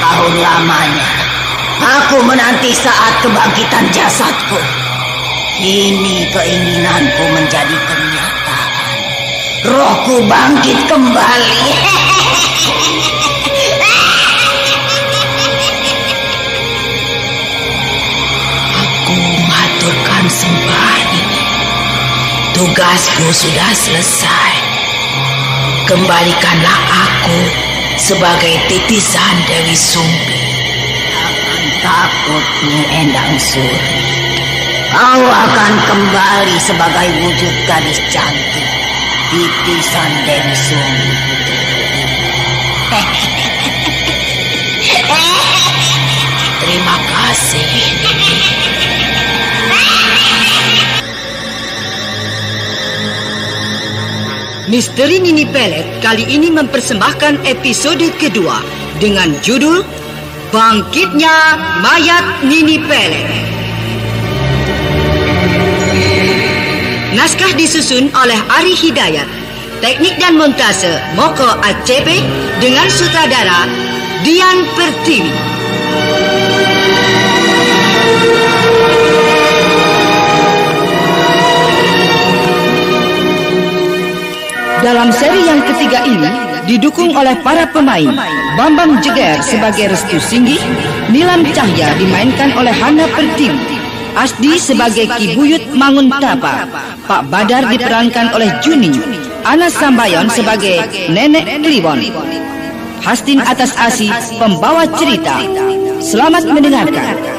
tahun lamanya aku menanti saat kebangkitan jasadku. Kini keinginanku menjadi kenyataan. Rohku bangkit kembali. Aku maturkan sembah ini. Tugasku sudah selesai. Kembalikanlah aku sebagai titisan Dewi Sumbi. Jangan takut, Nyi Endang Suri. Kau akan kembali sebagai wujud gadis cantik, titisan Dewi Sumbi. Terima kasih. Misteri Nini Pelet kali ini mempersembahkan episode kedua dengan judul Bangkitnya Mayat Nini Pelet. Naskah disusun oleh Ari Hidayat, teknik dan montase Moko ACP dengan sutradara Dian Pertiwi. Dalam seri yang ketiga ini didukung oleh para pemain Bambang Jeger sebagai Restu Singgih, Nilam Cahya dimainkan oleh Hana Pertiwi, Asdi sebagai Ki Buyut Manguntapa, Pak Badar diperankan oleh Juni, Ana Sambayon sebagai Nenek Kliwon, Hastin Atas Asi pembawa cerita. Selamat mendengarkan.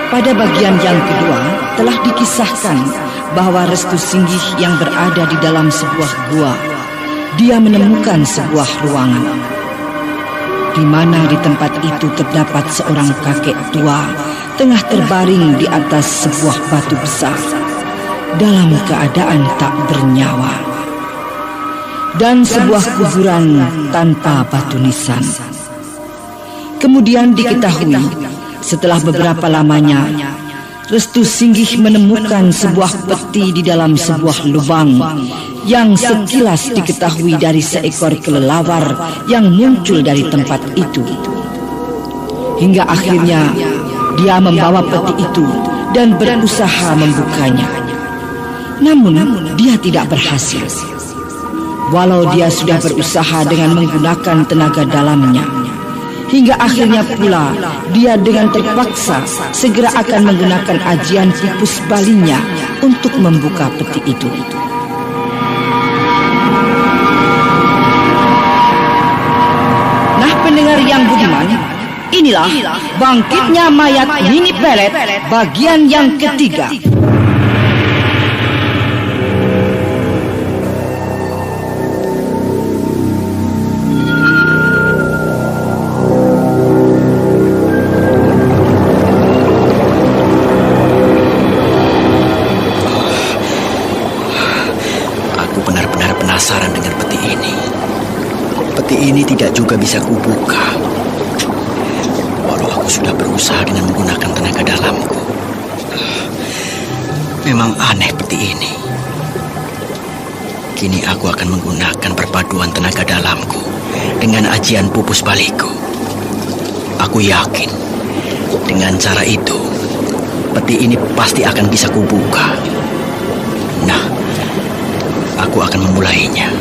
Pada bagian yang kedua telah dikisahkan bahwa Restu Singgih yang berada di dalam sebuah gua, dia menemukan sebuah ruangan di mana di tempat itu terdapat seorang kakek tua tengah terbaring di atas sebuah batu besar dalam keadaan tak bernyawa, dan sebuah kuburan tanpa batu nisan. Kemudian diketahui setelah beberapa lamanya, Restu Singgih menemukan sebuah peti di dalam sebuah lubang yang sekilas diketahui dari seekor kelelawar yang muncul dari tempat itu. Hingga akhirnya dia membawa peti itu dan berusaha membukanya. Namun dia tidak berhasil. Walau dia sudah berusaha dengan menggunakan tenaga dalamnya, hingga akhirnya pula dia dengan terpaksa segera akan menggunakan ajian pupus balinya untuk membuka peti itu. Nah, pendengar yang budiman, inilah Bangkitnya Mayat Nini Pelet bagian yang ketiga. Penasaran dengan peti ini. Peti ini tidak juga bisa kubuka, walau aku sudah berusaha dengan menggunakan tenaga dalamku. Memang aneh peti ini. Kini aku akan menggunakan perpaduan tenaga dalamku dengan ajian pupus baliku. Aku yakin dengan cara itu peti ini pasti akan bisa kubuka. Nah, aku akan memulainya.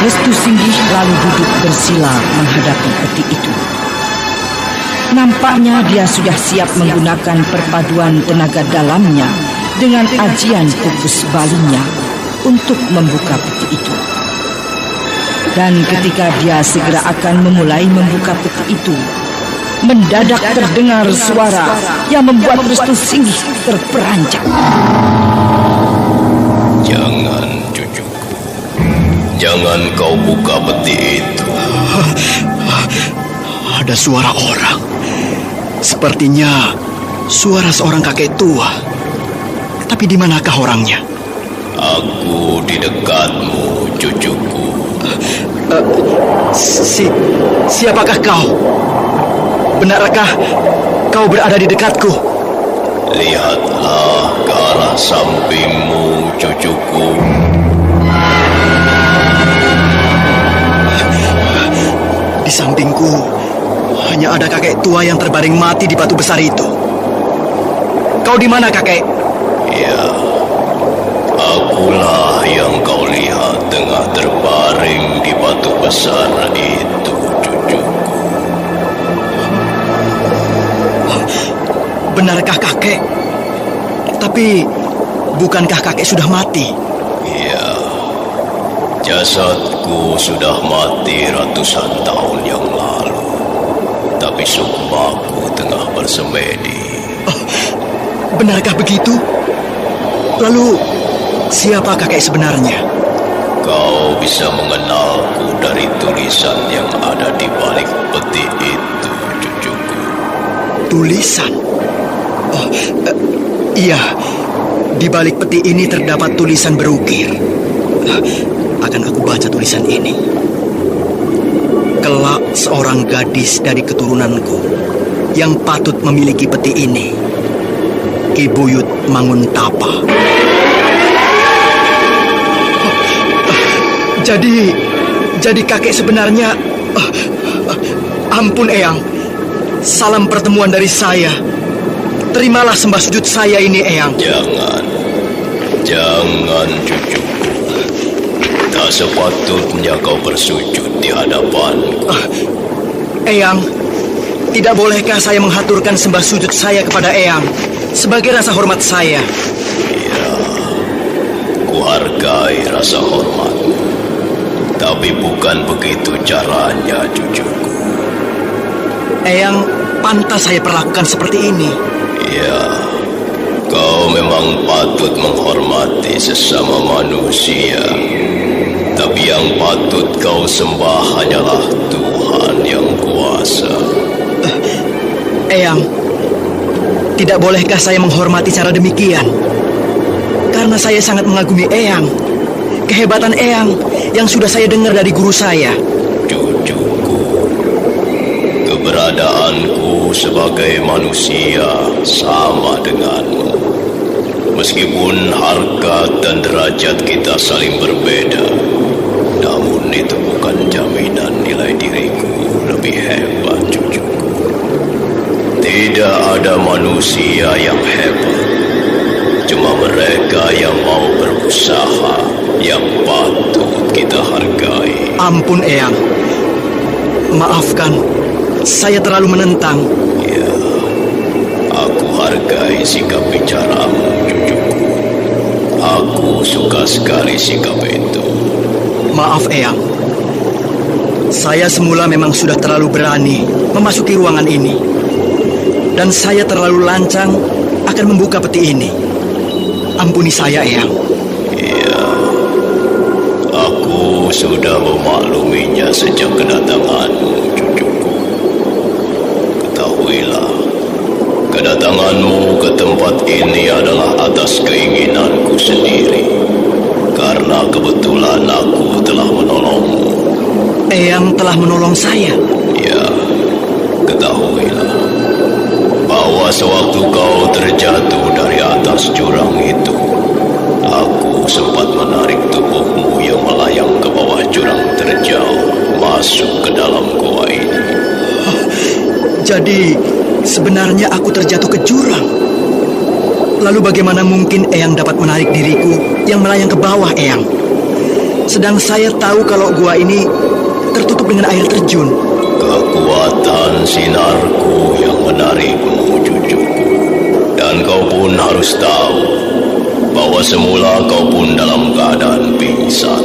Restu Singgih lalu duduk bersila menghadapi peti itu. Nampaknya dia sudah siap menggunakan perpaduan tenaga dalamnya dengan ajian pupus balinya untuk membuka peti itu. Dan ketika dia segera akan memulai membuka peti itu, mendadak terdengar suara yang membuat Restu Singgih terperanjat. Jangan, cucuku. Jangan kau buka peti itu. Ada suara orang. Sepertinya suara seorang kakek tua. Tapi di manakah orangnya? Aku di dekatmu, cucuku. Siapakah kau? Benarkah kau berada di dekatku? Lihatlah ke arah sampingmu, cucuku. Di sampingku hanya ada kakek tua yang terbaring mati di batu besar itu. Kau di mana, kakek? Ya, akulah yang kau lihat tengah terbaring di batu besar itu, cucuku. Benarkah kakek? Tapi bukankah kakek sudah mati? Ya, jasadku sudah mati ratusan tahun yang lalu. Tapi sukmaku tengah bersemedi. Benarkah begitu? Lalu, siapa kakek sebenarnya? Kau bisa mengenalku dari tulisan yang ada di balik peti itu, cucuku. Tulisan? Oh, iya. Di balik peti ini terdapat tulisan berukir. Akan aku baca tulisan ini. Kelak seorang gadis dari keturunanku yang patut memiliki peti ini, Ki Buyut Manguntapa. Jadi kakek sebenarnya. Ampun, Eyang. Salam pertemuan dari saya. Terimalah sembah sujud saya ini, Eyang. Jangan, cucuku. Tak sepatutnya kau bersujud di hadapanku. Eyang, tidak bolehkah saya menghaturkan sembah sujud saya kepada Eyang sebagai rasa hormat saya? Ya, kuhargai rasa hormatmu. Tapi bukan begitu caranya, cucuku. Eyang, pantas saya perlakukan seperti ini. Ya, kau memang patut menghormati sesama manusia. Tapi yang patut kau sembah hanyalah Tuhan yang kuasa. Eyang, tidak bolehkah saya menghormati cara demikian? Karena saya sangat mengagumi Eyang. Kehebatan Eyang yang sudah saya dengar dari guru saya. Cucuku, keberadaanku sebagai manusia sama denganmu. Meskipun harkat dan derajat kita saling berbeda, namun itu bukan jaminan nilai diriku lebih hebat, cucuku. Tidak ada manusia yang hebat. Cuma mereka yang mau berusaha yang patut kita hargai. Ampun, Eyang. Maafkan, saya terlalu menentang. Ya, aku hargai sikap bicaramu, cucuku. Aku suka sekali sikap itu. Maaf, Eyang. Saya semula memang sudah terlalu berani memasuki ruangan ini. Dan saya terlalu lancang akan membuka peti ini. Ampuni saya, Eyang. Iya, aku sudah memakluminya sejak kedatanganmu, cucuku. Ketahuilah, kedatanganmu ke tempat ini adalah atas keinginanku sendiri. Karena kebetulan aku telah menolongmu. Eyang telah menolong saya? Ya, ketahuilah bahwa sewaktu kau terjatuh dari atas jurang itu, aku sempat menarik tubuhmu yang melayang ke bawah jurang terjal masuk ke dalam gua ini. Jadi sebenarnya aku terjatuh ke jurang. Lalu bagaimana mungkin Eyang dapat menarik diriku yang melayang ke bawah, Eyang? Sedang saya tahu kalau gua ini tertutup dengan air terjun. Kekuatan sinarku yang menarikmu, cucuku. Dan kau pun harus tahu bahwa semula kau pun dalam keadaan pingsan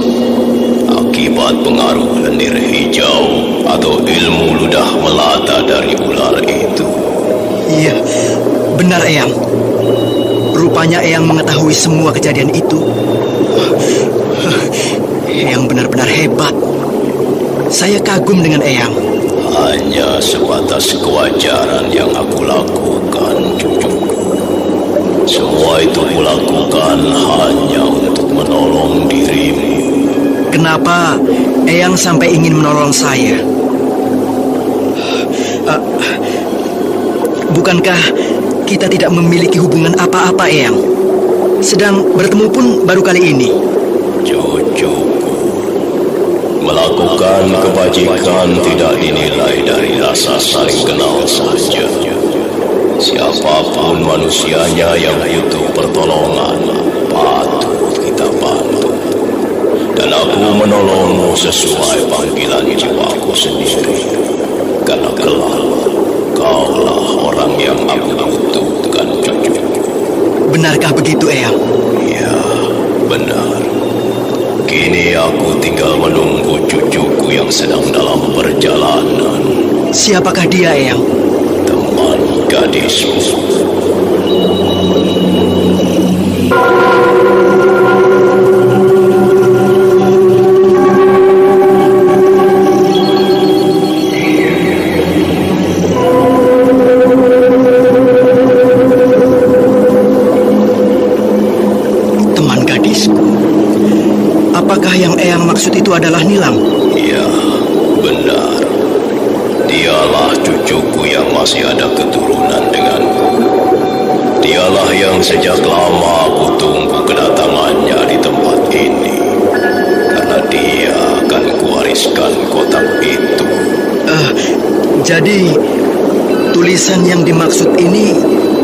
akibat pengaruh lendir hijau atau ilmu ludah melata dari ular itu. Iya, benar, Eyang. Rupanya Eyang mengetahui semua kejadian itu. Eyang benar-benar hebat. Saya kagum dengan Eyang. Hanya sebatas kewajaran yang aku lakukan, cucuku. Semua itu kulakukan hanya untuk menolong dirimu. Kenapa Eyang sampai ingin menolong saya? Bukankah kita tidak memiliki hubungan apa-apa, Eyang? Sedang bertemu pun baru kali ini. Cucuku, melakukan kebajikan tidak dinilai dari rasa saling kenal saja. Siapapun manusianya yang butuh pertolongan, patut kita bantu. Dan aku menolongmu sesuai panggilan jiwaku sendiri. Karena kelak, kaulah orang yang aku butuhkan, cucuku. Benarkah begitu, Eyang? Ya, benar. Kini aku tinggal menunggu cucuku yang sedang dalam perjalanan. Siapakah dia, Eyang? Teman gadisku. Teman gadisku. Apakah yang Eyang maksud itu adalah Nilam? Ya, benar. Dialah cucuku yang masih ada keturunan denganku. Dialah yang sejak lama aku tunggu kedatangannya di tempat ini. Karena dia akan kuwariskan kotak itu. Jadi tulisan yang dimaksud ini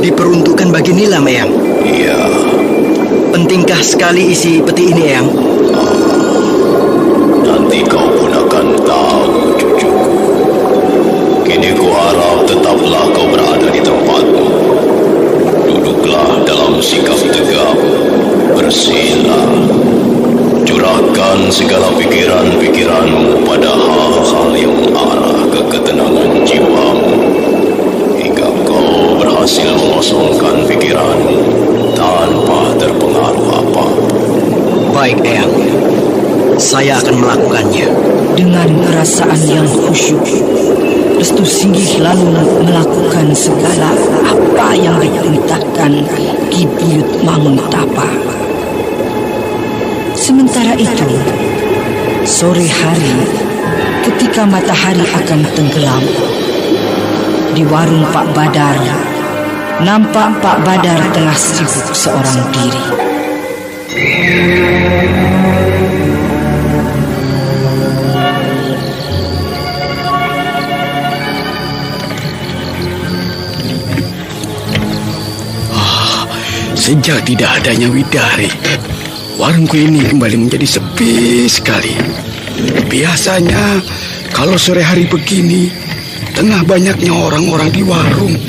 diperuntukkan bagi Nilam, Eyang? Iya. Pentingkah sekali isi peti ini, Eyang? Nanti kau pun akan tahu, cucuku. Kini ku harap tetaplah kau berada di tempatmu. Duduklah dalam sikap tegap, bersila. Curahkan segala pikiran-pikiranmu pada hal-hal yang mengarah ke ketenangan jiwamu. Hingga kau berhasil mengosongkan pikiranmu tanpa terpengaruh apapun. Baik, Eyang. Saya akan melakukannya. Dengan perasaan yang khusyuk, Restu Singgih lalu melakukan segala apa yang diperintahkan Ki Buyut Mangutapa. Sementara itu, sore hari ketika matahari akan tenggelam, di warung Pak Badar, nampak Pak Badar tengah sibuk seorang diri. Sejak tidak adanya Widari, warungku ini kembali menjadi sepi sekali. Biasanya kalau sore hari begini, tengah banyaknya orang-orang di warung.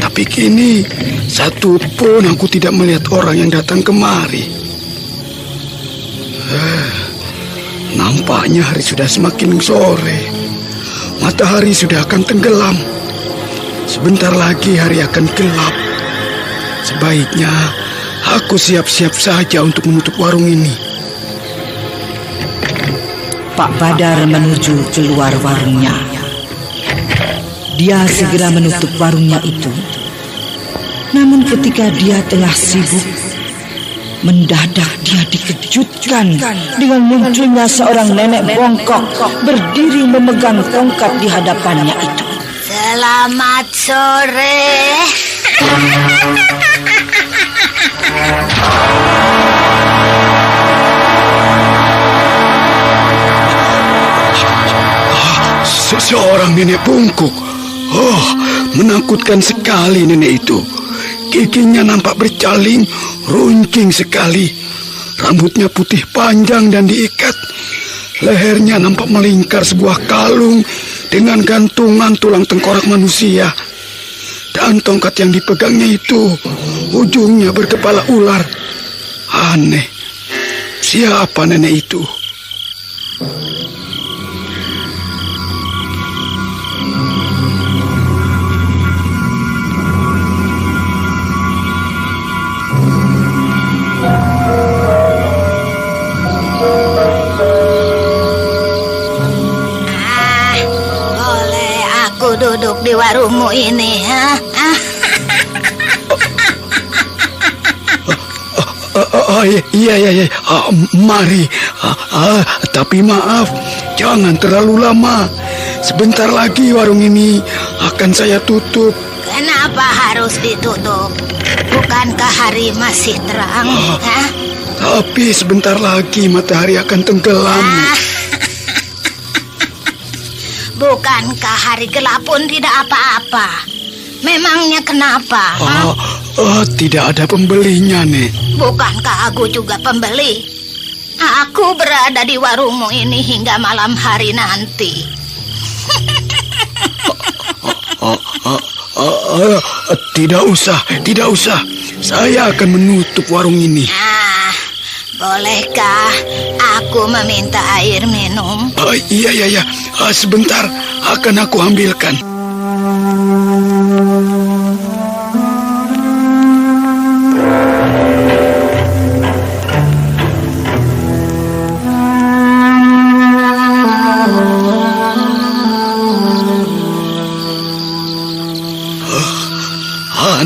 Tapi kini satu pun aku tidak melihat orang yang datang kemari. Nampaknya hari sudah semakin sore. Matahari sudah akan tenggelam. Sebentar lagi hari akan gelap. Sebaiknya aku siap-siap saja untuk menutup warung ini. Pak Badar menuju keluar warungnya. Dia segera menutup warungnya itu. Namun ketika dia tengah sibuk, mendadak dia dikejutkan dengan munculnya seorang nenek bongkok berdiri memegang tongkat di hadapannya itu. Selamat sore. Seorang nenek bungkuk. Oh, menakutkan sekali nenek itu. Giginya nampak bercaling, runcing sekali. Rambutnya putih panjang dan diikat. Lehernya nampak melingkar sebuah kalung dengan gantungan tulang tengkorak manusia. Dan tongkat yang dipegangnya itu ujungnya berkepala ular. Aneh. Siapa nenek itu? Boleh aku duduk di warungmu ini, ha? Iya. Mari. Tapi maaf, jangan terlalu lama. Sebentar lagi warung ini akan saya tutup. Kenapa harus ditutup? Bukankah hari masih terang? Tapi sebentar lagi matahari akan tenggelam. Bukankah hari gelap pun tidak apa-apa? Memangnya kenapa? Tidak ada pembelinya, Nek. Bukankah aku juga pembeli? Aku berada di warungmu ini hingga malam hari nanti. Tidak usah. Saya akan menutup warung ini. Bolehkah aku meminta air minum? Iya. Sebentar, akan aku ambilkan.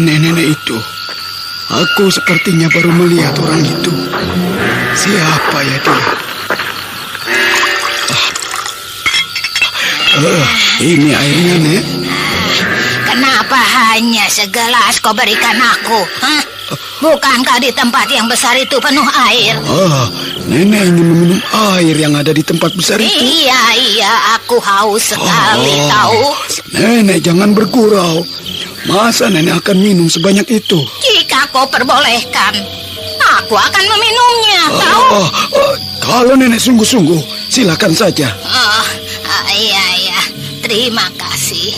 Nenek itu. Aku sepertinya baru melihat orang itu. Siapa ya dia? Ini airnya, Nek. Kenapa hanya segelas kau berikan aku? Bukankah di tempat yang besar itu penuh air? Nenek ingin meminum air yang ada di tempat besar itu. Iya, aku haus sekali, tahu? Nenek, jangan bergurau. Masa nenek akan minum sebanyak itu? Jika kau perbolehkan, aku akan meminumnya, tahu? Kalau nenek sungguh-sungguh, silakan saja. Iya, terima kasih.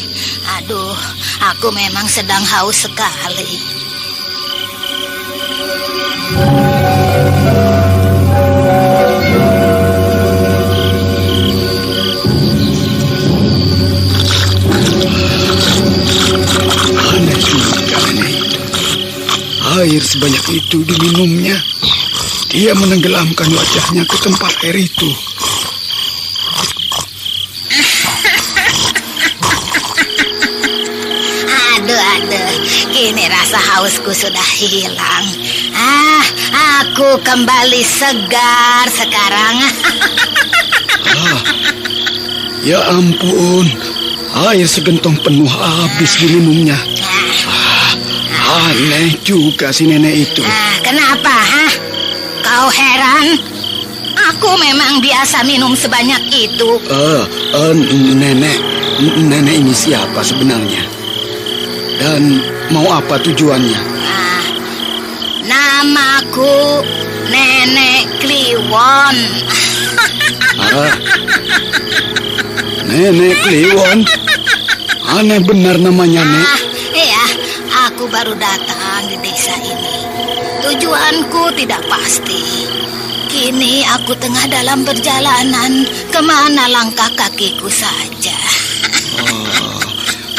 Aduh, aku memang sedang haus sekali. Aneh juga nenek itu. Air sebanyak itu diminumnya. Dia menenggelamkan wajahnya ke tempat air itu. Aduh, kini rasa hausku sudah hilang. Aku kembali segar sekarang. Ya ampun, air segentong penuh habis diminumnya. Aneh juga si nenek itu. Kenapa, Kau heran? Aku memang biasa minum sebanyak itu. Nenek ini siapa sebenarnya? Dan mau apa tujuannya? Namaku Nenek Kliwon. Nenek Kliwon? Aneh benar namanya, Nek. Iya, aku baru datang di desa ini. Tujuanku tidak pasti. Kini aku tengah dalam perjalanan. Kemana langkah kakiku saja.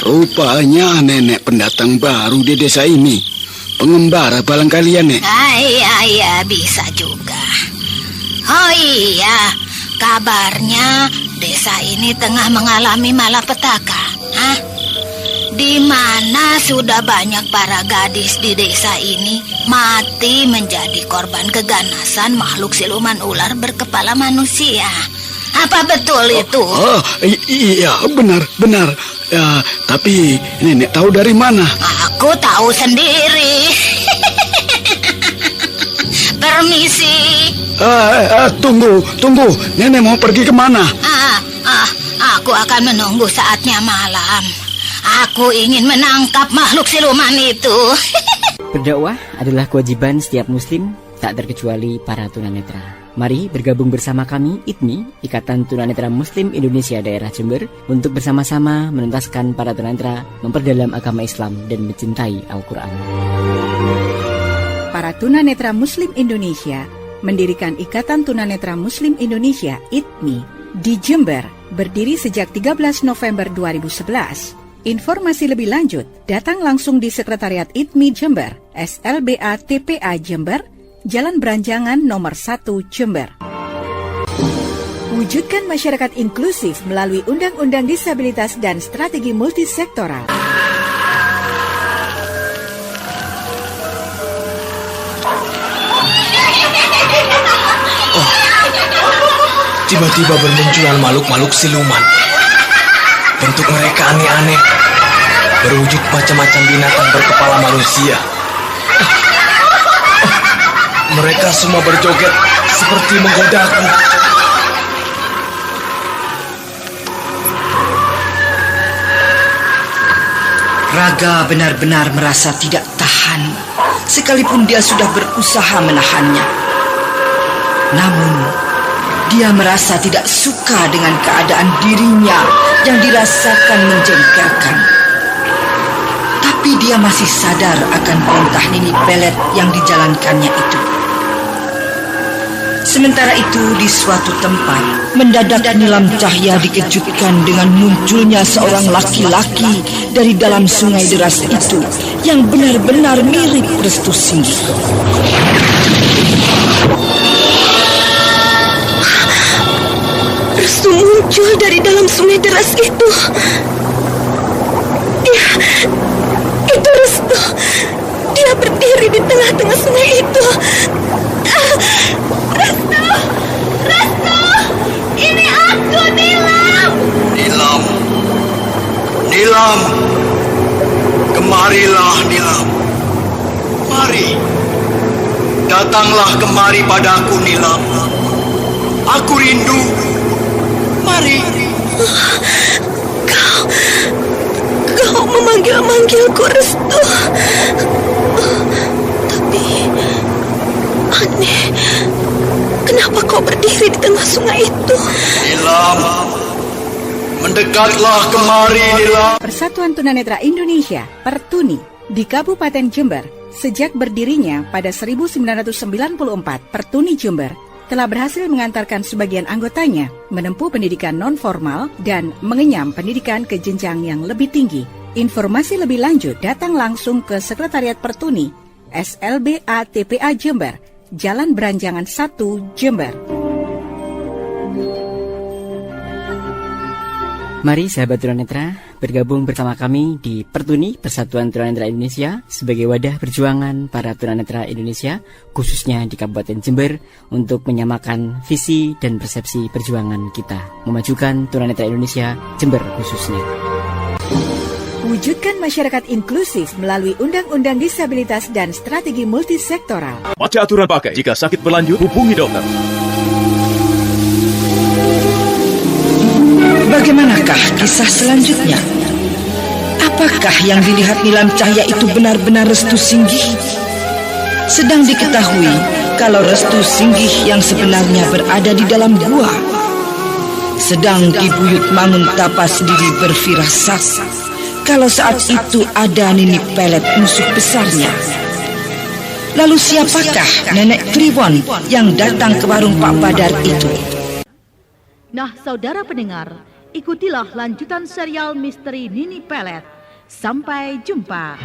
Rupanya nenek pendatang baru di desa ini. Pengembara barangkali ya, Nek? Iya, bisa juga. Oh iya, kabarnya desa ini tengah mengalami malapetaka. Di mana sudah banyak para gadis di desa ini mati menjadi korban keganasan makhluk siluman ular berkepala manusia. Apa betul itu? Iya, benar. Ya, tapi nenek tahu dari mana? Aku tahu sendiri. Permisi. Tunggu. Nenek mau pergi kemana? Aku akan menunggu saatnya malam. Aku ingin menangkap makhluk siluman itu. Berdakwah adalah kewajiban setiap muslim, tak terkecuali para tunanetra. Mari bergabung bersama kami, ITMI, Ikatan Tunanetra Muslim Indonesia Daerah Jember, untuk bersama-sama menuntaskan para tunanetra memperdalam agama Islam dan mencintai Al-Quran. Para tunanetra Muslim Indonesia mendirikan Ikatan Tunanetra Muslim Indonesia (ITMI) di Jember, berdiri sejak 13 November 2011. Informasi lebih lanjut, datang langsung di Sekretariat ITMI Jember, SLBA TPA Jember, Jalan Beranjangan nomor 1 Jember. Wujudkan masyarakat inklusif melalui Undang-Undang Disabilitas dan Strategi Multisektoral. Tiba-tiba bermunculan makhluk-makhluk siluman. Bentuk mereka aneh-aneh, berwujud macam-macam binatang berkepala manusia. Mereka semua berjoget seperti menggodaku. Raga benar-benar merasa tidak tahan, sekalipun dia sudah berusaha menahannya. Namun, dia merasa tidak suka dengan keadaan dirinya yang dirasakan menjengkelkan. Tapi dia masih sadar akan perintah Nini Pelet yang dijalankannya itu. Sementara itu di suatu tempat, mendadak Nilam Cahya dikejutkan dengan munculnya seorang laki-laki dari dalam sungai deras itu yang benar-benar mirip Restu Singgih. Restu muncul dari dalam sungai deras itu. Itu Restu. Dia berdiri di tengah-tengah sungai itu. Restu! Restu! Ini aku, Nilam! Nilam! Nilam! Kemarilah, Nilam. Mari. Datanglah kemari padaku, Nilam. Aku rindu. Mari. Kau memanggil-manggilku, Restu. Tapi aneh, kenapa kau berdiri di tengah sungai itu? Nilam, mendekatlah kemari, Nilam. Persatuan Tunanetra Indonesia, Pertuni, di Kabupaten Jember, sejak berdirinya pada 1994, Pertuni Jember telah berhasil mengantarkan sebagian anggotanya menempuh pendidikan non-formal dan mengenyam pendidikan ke jenjang yang lebih tinggi. Informasi lebih lanjut datang langsung ke Sekretariat Pertuni, SLBA TPA Jember, Jalan Beranjangan 1, Jember. Mari sahabat tunanetra bergabung bersama kami di Pertuni Persatuan Tunanetra Indonesia sebagai wadah perjuangan para tunanetra Indonesia khususnya di Kabupaten Jember untuk menyamakan visi dan persepsi perjuangan kita memajukan tunanetra Indonesia Jember khususnya. Wujudkan masyarakat inklusif melalui Undang-Undang Disabilitas dan Strategi Multisektoral. Baca aturan pakai. Jika sakit berlanjut, hubungi dokter. Bagaimanakah kisah selanjutnya? Apakah yang dilihat Nilam Cahya itu benar-benar Restu Singgih? Sedang diketahui kalau Restu Singgih yang sebenarnya berada di dalam gua. Sedang Ki Buyut Manguntapa sendiri berfirasat kalau saat itu ada Nini Pelet musuh besarnya. Lalu siapakah Nenek Kliwon yang datang ke warung Pak Badar itu? Nah, saudara pendengar, ikutilah lanjutan serial misteri Nini Pelet. Sampai jumpa.